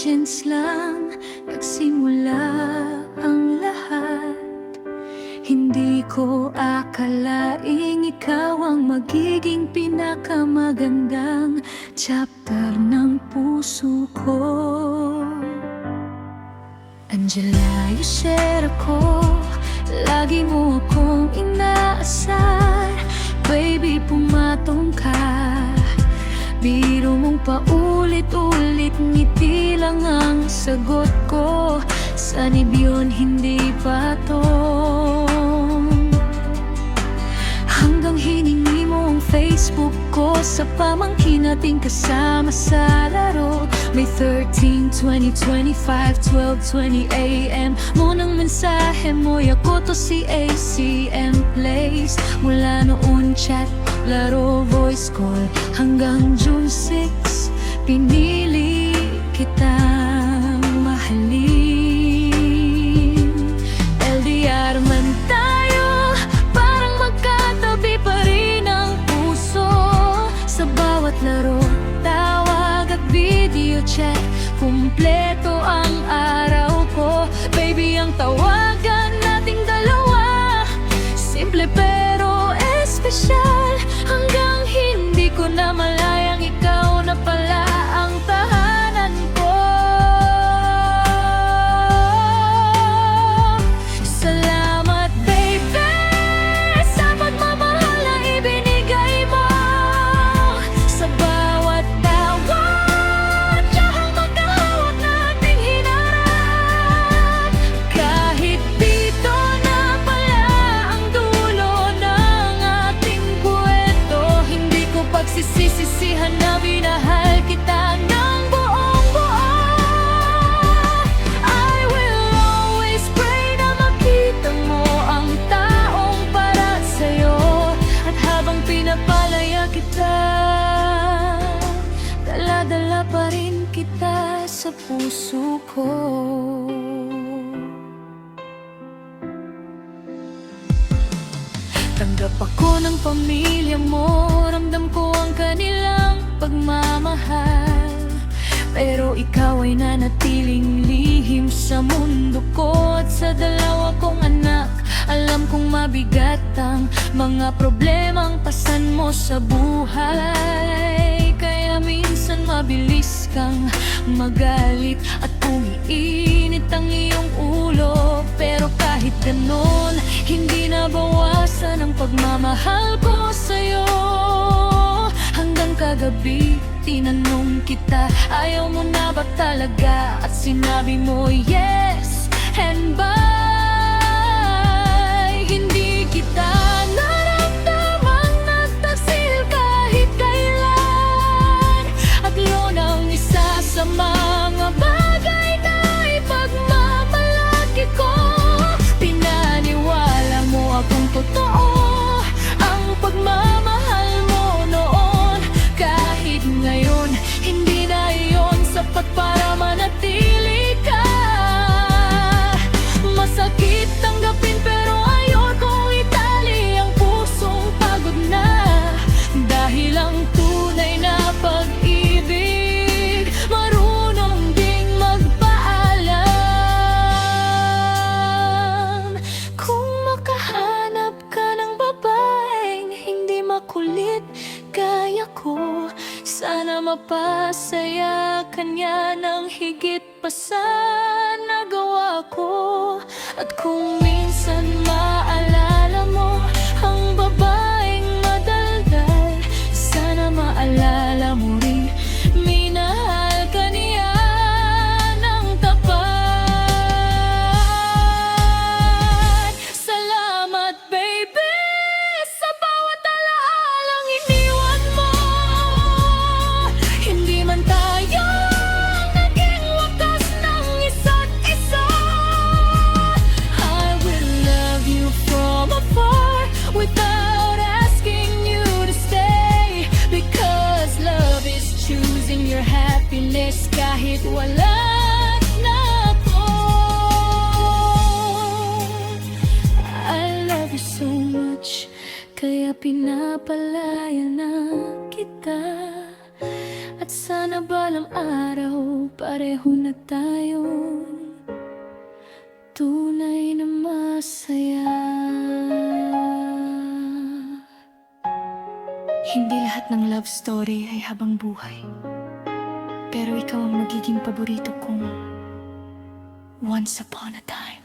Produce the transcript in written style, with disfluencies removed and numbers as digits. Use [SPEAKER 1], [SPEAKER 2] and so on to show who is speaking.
[SPEAKER 1] emergence lang nagsimula ang lahat. Hindi ko akalaing ikaw ang magiging pinakamagandang chapter ng puso ko. Angela, you share ako, lagi mo akong inaasar. Baby, pumatong ka, biro mong paulit-ulit, ngiti lang ang sagot ko. Sanib yun, hindi patong. Hanggang hiningi mo ang Facebook ko sa pamangkin nating kasama sa laro. May 13, 20, 25, 12, 20 AM mo ng mensahe mo, ako to si ACM Place. Mula noon chat, laro, voice call, hanggang June 6 pinili kitang mahalin. LDR man tayo, parang magkatabi pa rin ang puso. Sa bawat laro, tawag at video chat, kumpleto ang araw ko. Baby, ang tawagan nating dalawa, simple pero espesyal. Hanggang hindi ko na malayang ikaw na pala ang tahanan ko. Salamat baby sa pagmamahal na ibinigay mo. Sa bawat tawag, tsahang magkahawak nating hinarap. Kahit dito na pala ang dulo ng ating kwento, hindi ko pagsisisihan na minahal kita ng buong buo. I will always pray na makita mo ang taong para sa'yo. At habang pinapalaya kita, dala-dala pa rin kita sa puso ko. Tanggap ako ng pamilya mo, ramdam ko ang kanilang pagmamahal. Pero ikaw ay nanatiling lihim sa mundo ko. At sa dalawa kong anak, alam kong mabigat ang mga problemang pasan mo sa buhay. Kaya minsan mabilis kang magalit at umiinit ang iyong ulo. Pero kahit ganon, hindi nabawasan ang pagmamahal ko sa'yo. Hanggang kagabi, tinanong kita, ayaw mo na ba talaga? At sinabi mo yes and bye. Hindi kita naramdamang nagtaksil kahit kailan. At yun ang isa sa mga bagay na ipagmamalaki ko. Pinaniwala mo akong totoo ang pagmamahal mo noon. Kahit ngayon, hindi na iyon sapat para manatili ka. Masakit tanggapin pero ayokong itali ang pusong pagod na. Dahil ang tunay na pag-ibig, marunong ding magpaalam. Kung makahanap ka ng babaeng hindi makulit kaya ko, sana mapasaya kanya ng higit pa sa nagawa ko. At kung minsan maalala mo ang babaeng madaldal, sana maalala mo rin minahal ka niya ng tapat. Salamat baby sa bawat alaalang iniwan mo. Hindi man tayo naging wakas ng isa't isa, I will love you from afar without asking you to stay. Because love is choosing your happiness kahit wala na ako. I love you so much, kaya pinapalaya na kita. At sana balang araw pareho na tayo, tunay na masaya. Hindi lahat ng love story ay habang buhay, pero ikaw ang magiging paborito kong once upon a time.